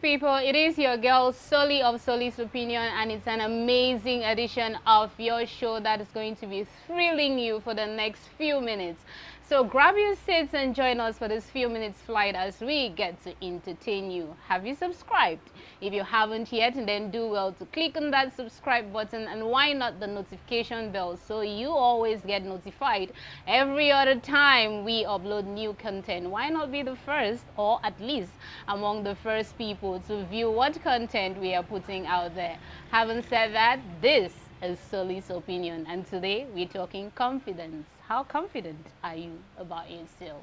people, it is your girl Soli of Soli's Opinion, and it's an amazing edition of your show that is going to be thrilling you for the next few minutes. So grab your seats and join us for this few minutes flight as we get to entertain you. Have you subscribed? If you haven't yet, then do well to click on that subscribe button, and why not the notification bell so you always get notified every other time we upload new content. Why not be the first, or at least among the first people to view what content we are putting out there? Having said that, this is Soli's Opinion, and today we're talking confidence. How confident are you about yourself?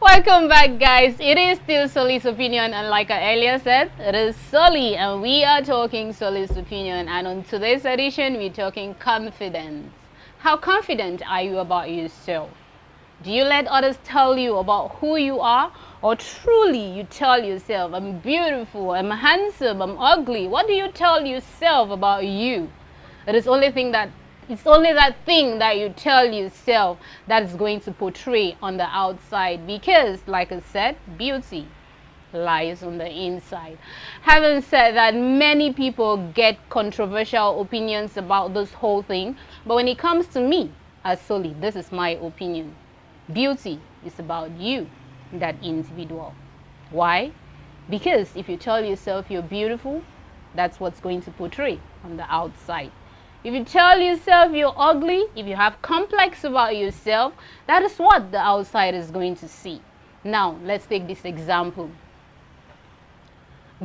Welcome back, guys. It is still Soli's Opinion, and like I earlier said, it is Soli, and we are talking Soli's Opinion. And on today's edition, we're talking confidence. How confident are you about yourself? Do you let others tell you about who you are, or truly you tell yourself, I'm beautiful, I'm handsome, I'm ugly? What do you tell yourself about you? It's only that thing that you tell yourself that is going to portray on the outside, because like I said, beauty lies on the inside. Having said that, many people get controversial opinions about this whole thing, but when it comes to me as Soli, this is my opinion. Beauty is about you, that individual. Why? Because if you tell yourself you're beautiful, that's what's going to portray on the outside. If you tell yourself you're ugly, if you have complex about yourself, that is what the outside is going to see. Now, let's take this example.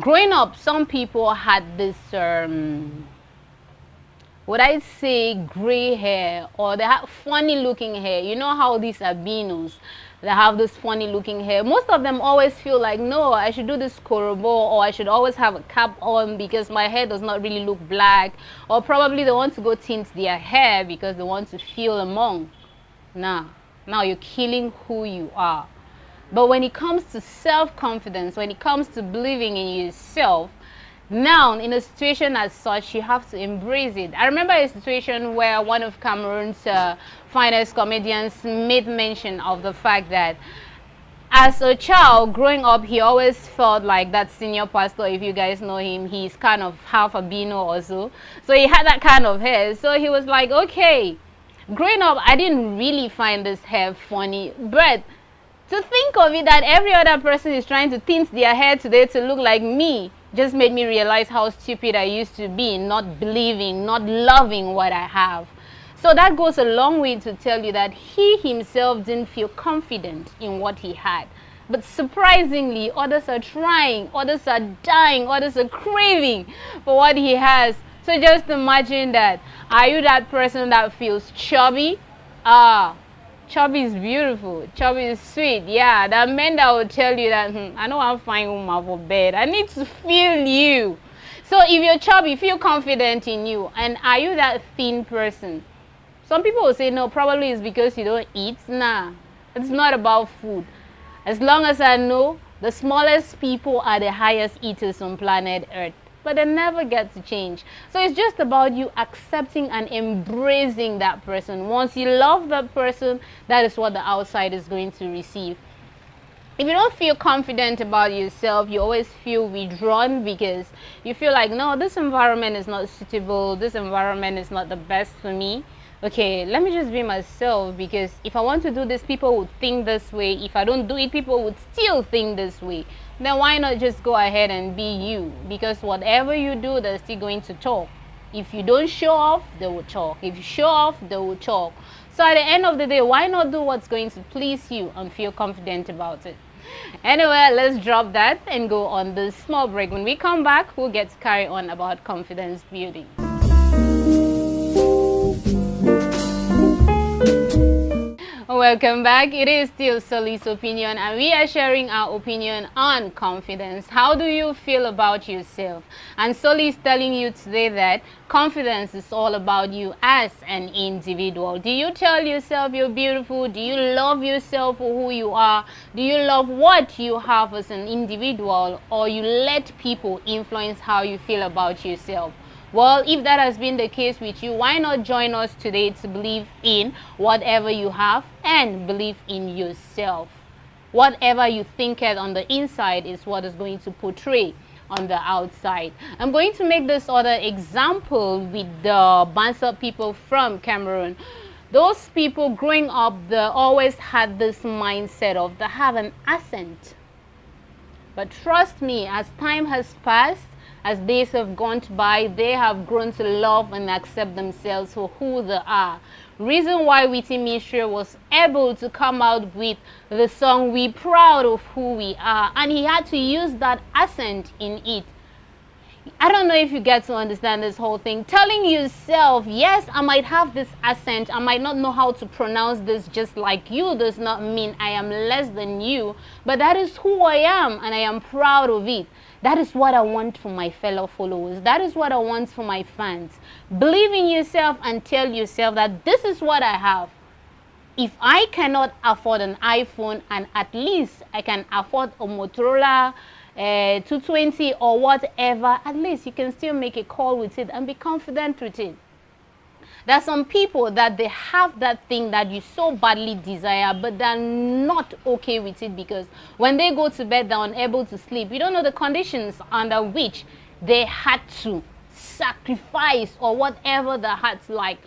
Growing up, some people had this would I say gray hair, or they have funny looking hair. You know how these albinos, they have this funny looking hair. Most of them always feel like, no, I should do this korobo, or I should always have a cap on because my hair does not really look black, or probably they want to go tint their hair because they want to feel among. Now you're killing who you are. But when it comes to self-confidence, when it comes to believing in yourself, now, in a situation as such, you have to embrace it. I remember a situation where one of Cameroon's finest comedians made mention of the fact that as a child growing up, he always felt like that senior pastor. If you guys know him, he's kind of half albino or so. So he had that kind of hair. So he was like, okay, growing up, I didn't really find this hair funny, but to think of it that every other person is trying to tint their hair today to look like me just made me realize how stupid I used to be, not believing, not loving what I have. So that goes a long way to tell you that he himself didn't feel confident in what he had. But surprisingly, others are trying, others are dying, others are craving for what he has. So just imagine that. Are you that person that feels chubby? Chubby is beautiful. Chubby is sweet. Yeah, there are men that will tell you that, I know I'm fine woman for bed. I need to feel you. So if you're chubby, feel confident in you. And are you that thin person? Some people will say, no, probably it's because you don't eat. Nah, it's not about food. As long as I know, the smallest people are the highest eaters on planet Earth. But they never get to change. So it's just about you accepting and embracing that person. Once you love that person, that is what the outside is going to receive. If you don't feel confident about yourself, you always feel withdrawn because you feel like, no, this environment is not suitable, this environment is not the best for me. Okay, let me just be myself, because if I want to do this, people would think this way. If I don't do it, people would still think this way. Then why not just go ahead and be you? Because whatever you do, they're still going to talk. If you don't show off, they will talk. If you show off, they will talk. So at the end of the day, why not do what's going to please you and feel confident about it? Anyway, let's drop that and go on this small break. When we come back, we'll get to carry on about confidence building. Welcome back. It is still Soli's Opinion, and we are sharing our opinion on confidence. How do you feel about yourself? And Soli is telling you today that confidence is all about you as an individual. Do you tell yourself you're beautiful? Do you love yourself for who you are? Do you love what you have as an individual, or you let people influence how you feel about yourself? Well, if that has been the case with you, why not join us today to believe in whatever you have and believe in yourself? whatever you think it on the inside is what is going to portray on the outside. I'm going to make this other example with the Bansa people from Cameroon. Those people growing up, they always had this mindset of they have an accent. But trust me, as time has passed, as days have gone by, they have grown to love and accept themselves for who they are. Reason why Witty Mishra was able to come out with the song "We Proud of Who We Are," and he had to use that accent in it. I don't know if you get to understand this whole thing. Telling yourself, yes, I might have this accent, I might not know how to pronounce this just like you, does not mean I am less than you, but that is who I am and I am proud of it. That is what I want for my fellow followers. That is what I want for my fans. Believe in yourself and tell yourself that this is what I have. If I cannot afford an iPhone, and at least I can afford a Motorola 220 or whatever, at least you can still make a call with it and be confident with it. There are some people that they have that thing that you so badly desire, but they're not okay with it because when they go to bed, they're unable to sleep. You don't know the conditions under which they had to sacrifice or whatever they had to like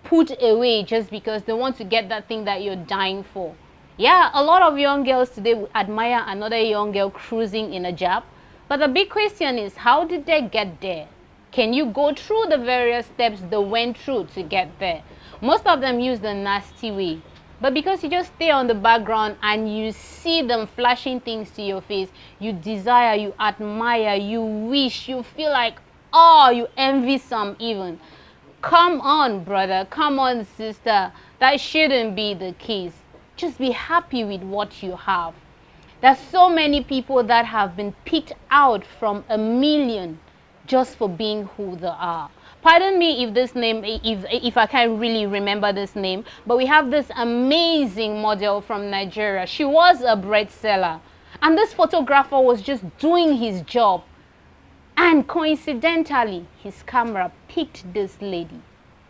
put away just because they want to get that thing that you're dying for. Yeah, a lot of young girls today would admire another young girl cruising in a Jap. But the big question is, how did they get there? Can you go through the various steps they went through to get there? Most of them use the nasty way. But because you just stay on the background and you see them flashing things to your face, you desire, you admire, you wish, you feel like, oh, you envy some even. Come on, brother. Come on, sister. That shouldn't be the case. Just be happy with what you have. There's so many people that have been picked out from a million just for being who they are. Pardon me if this name, if I can't really remember this name, but we have this amazing model from Nigeria. She was a bread seller, and this photographer was just doing his job, and coincidentally his camera picked this lady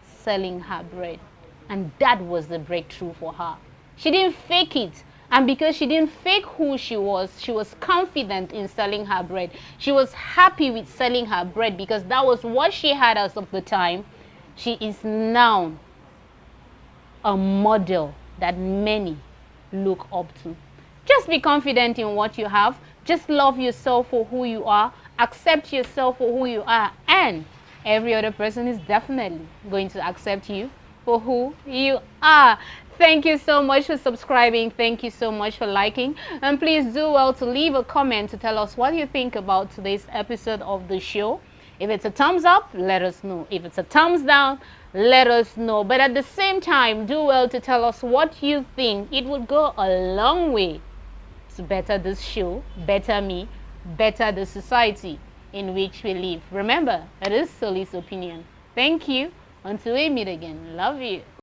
selling her bread, and that was the breakthrough for her. She didn't fake it. And because she didn't fake who she was confident in selling her bread. She was happy with selling her bread because that was what she had as of the time. She is now a model that many look up to. Just be confident in what you have. Just love yourself for who you are. Accept yourself for who you are. And every other person is definitely going to accept you for who you are. Thank you so much for subscribing. Thank you so much for liking. And please do well to leave a comment to tell us what you think about today's episode of the show. If it's a thumbs up, let us know. If it's a thumbs down, let us know. But at the same time, do well to tell us what you think. It would go a long way to better this show, better me, better the society in which we live. Remember, it is Soli's opinion. Thank you. Until we meet again. Love you.